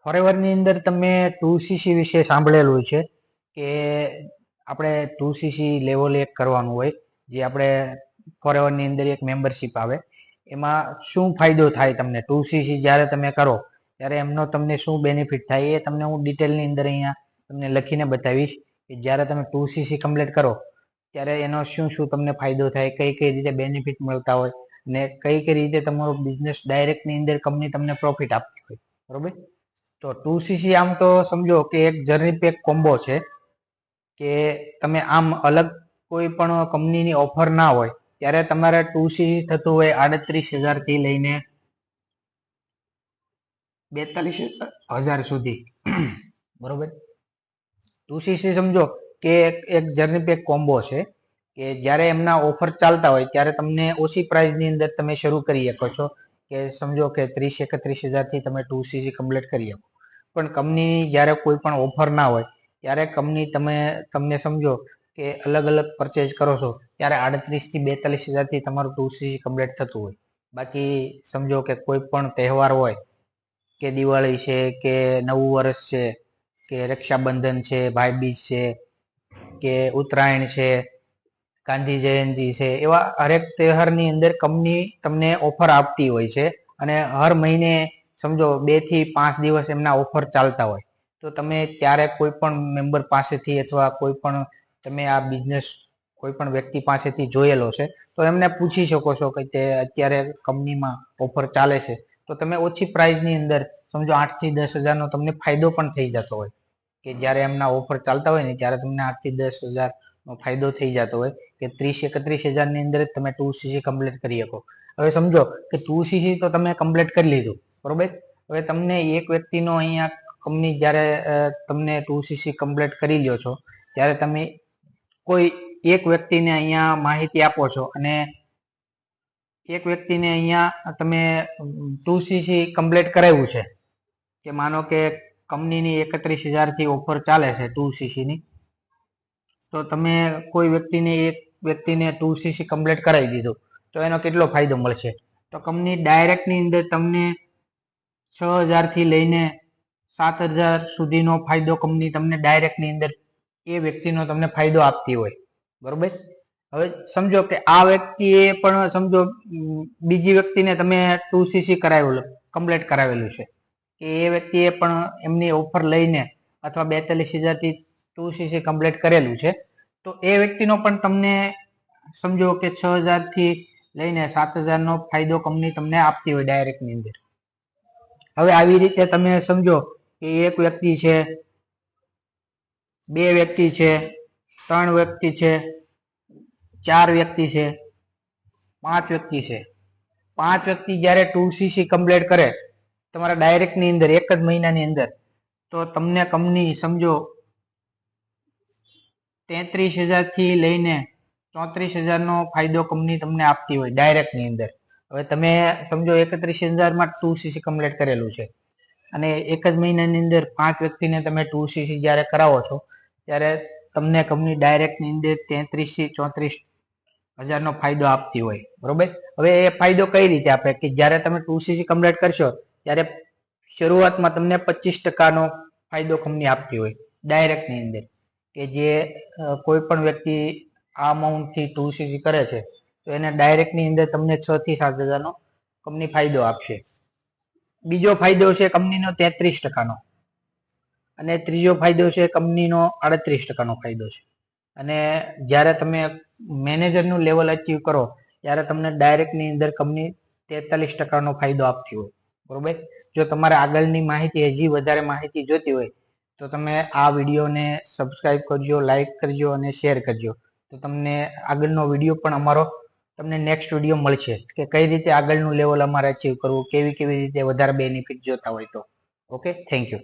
ફોરએવરની અંદર તમે 2cc વિશે સાંભળેલું છે કે આપણે 2cc લેવલ 1 કરવાનું હોય, જે આપણે ફોરએવરની અંદર એક મેમ્બરશિપ આવે. એમાં શું ફાયદો થાય તમને 2cc જ્યારે તમે કરો ત્યારે એમનો તમને શું બેનિફિટ થાય એ તમને હું ડિટેલની અંદર અહીંયા તમને લખીને બતાવીશ કે જ્યારે તમે 2cc કમ્પ્લીટ કરો ત્યારે એનો શું શું તમને ફાયદો થાય, કઈ કઈ રીતે બેનિફિટ મળતા હોય ને કઈ કઈ રીતે તમારો બિઝનેસ ડાયરેક્ટની અંદર કંપની તમને પ્રોફિટ આપતી હોય. બરોબર. તો 2cc આમ તો સમજો કે એક જર્ની પેક કોમ્બો છે કે તમે આમ અલગ કોઈ પણ કંપનીની ઓફર ના હોય ત્યારે તમારે 2cc થતું હોય 38,000 થી લઈને 42,000 સુધી. બરોબર. 2cc સમજો કે એક જર્ની પેક કોમ્બો છે કે જ્યારે એમના ઓફર ચાલતા હોય ત્યારે તમને ઓછી પ્રાઇસની અંદર તમે શરૂ કરી શકો છો કે સમજો કે 30-31,000 થી તમે 2cc કમ્પ્લીટ કરી શકો. પણ કંપની જ્યારે કોઈ પણ ઓફર ના હોય ત્યારે કંપની તમને સમજો કે અલગ અલગ પરચેજ કરો છો ત્યારે 38,000 થી 42,000 થી તમારું 2cc કમ્પ્લીટ થતું હોય. બાકી સમજો કે કોઈ પણ તહેવાર હોય કે દિવાળી છે કે નવું વર્ષ છે કે રક્ષાબંધન છે, ભાઈબીજ છે કે ઉત્તરાયણ છે, ગાંધી જયંતિ છે, એવા હરેક તહેવારની અંદર કંપની તમને ઓફર આપતી હોય છે અને હર મહિને સમજો 2 થી 5 દિવસ એમના ઓફર ચાલતા હોય. તો તમે ત્યારે કોઈ પણ મેમ્બર પાસેથી અથવા કોઈ પણ તમે આ બિઝનેસ કોઈ પણ વ્યક્તિ પાસેથી જોયેલો છે તો એમને પૂછી શકો છો કે તે અત્યારે કંપનીમાં ઓફર ચાલે છે તો તમે ઓછી પ્રાઇસની અંદર સમજો 8 થી 10,000 નો તમને ફાયદો પણ થઈ જતો હોય કે જ્યારે એમના ઓફર ચાલતા હોય ને ત્યારે તમને 8 થી 10,000 નો ફાયદો થઈ જતો હોય કે 30-31,000 ની અંદર તમે 2cc કમ્પ્લીટ કરી શકો. હવે સમજો કે 2cc તો તમે કમ્પ્લીટ કરી લીધું. બરોબર. હવે તમને એક વ્યક્તિનો અહીંયા કંપની જ્યારે તમને 2cc કમ્પ્લીટ કરી લ્યો છો ત્યારે તમે કોઈ એક વ્યક્તિને અહીંયા માહિતી આપો છો અને એક વ્યક્તિને અહીંયા તમે 2cc કમ્પ્લીટ કરાવ્યું છે કે માનો કે કંપનીની 31,000 થી ઓફર ચાલે છે 2cc ની, તો તમે કોઈ વ્યક્તિને 2cc કમ્પ્લીટ કરાવી દીધું તો એનો કેટલો ફાયદો મળશે? તો કંપની ડાયરેક્ટની અંદર તમને 6,000 થી લઈને 7,000 સુધીનો ફાયદો કંપની તમને ડાયરેક્ટની અંદર એ વ્યક્તિનો તમને ફાયદો આપતી હોય. બરોબર. હવે સમજો કે આ વ્યક્તિએ પણ સમજો બીજી વ્યક્તિને તમે 2cc કમ્પ્લીટ કરાવેલું છે કે એ વ્યક્તિએ પણ એમની ઓફર લઈને અથવા 42,000 થી 2cc કમ્પ્લીટ કરેલું છે તો એ વ્યક્તિનો પણ તમને સમજો કે 6,000 થી લઈને 7,000 નો ફાયદો કંપની તમને આપતી હોય ડાયરેક્ટની અંદર. હવે આવી રીતે તમે સમજો કે એક વ્યક્તિ છે, 2 વ્યક્તિ છે, 3 વ્યક્તિ છે, 4 વ્યક્તિ છે, 5 વ્યક્તિ છે. 5 વ્યક્તિ જ્યારે 2cc કમ્પ્લીટ કરે તમારા ડાયરેક્ટની અંદર એક જ મહિનાની અંદર તો તમને કંપની સમજો 33,000 થી લઈને 34,000 નો ફાયદો કંપની તમને આપતી હોય ડાયરેક્ટની અંદર. હવે તમે સમજો 31,000 માં 2cc કમ્પ્લીટ કરેલું છે અને એક જ મહિનાની અંદર 5 વ્યક્તિને તમે 2cc જ્યારે કરાવો છો ત્યારે તમને કંપની ડાયરેક્ટની અંદર 33 થી 34,000 નો ફાયદો આપતી હોય. બરોબર. હવે એ ફાયદો કઈ રીતે આપે કે જ્યારે તમે 2cc કમ્પ્લીટ કરશો ત્યારે શરૂઆતમાં તમને 25% નો ફાયદો કંપની આપતી હોય ડાયરેક્ટની અંદર કે જે કોઈ પણ વ્યક્તિ આ અમાઉન્ટ થી 2cc કરે છે તો એને ડાયરેક્ટની અંદર તમને 6 થી 7,000 નો કંપની ફાયદો આપશે. બીજો ફાયદો છે કંપનીનો 33% નો અને ત્રીજો ફાયદો છે કંપનીનો 38% નો ફાયદો છે. અને જ્યારે તમે મેનેજરનું લેવલ અચીવ કરો ત્યારે તમને ડાયરેક્ટની અંદર કંપની 43% નો ફાયદો આપતી હોય. બરોબર. જો તમારે આગળની માહિતી હજી વધારે માહિતી જોતી હોય તો તમે આ વિડીયોને સબસ્ક્રાઇબ કરજો, લાઈક કરજો અને શેર કરજો તો તમને આગળનો વિડીયો પણ અમારો તમને નેક્સ્ટ વિડીયો મળશે કે કઈ રીતે આગળનું લેવલ અમારે અચીવ કરવું, કેવી રીતે વધારે બેનિફિટ જોતા હોય તો. Okay, thank you.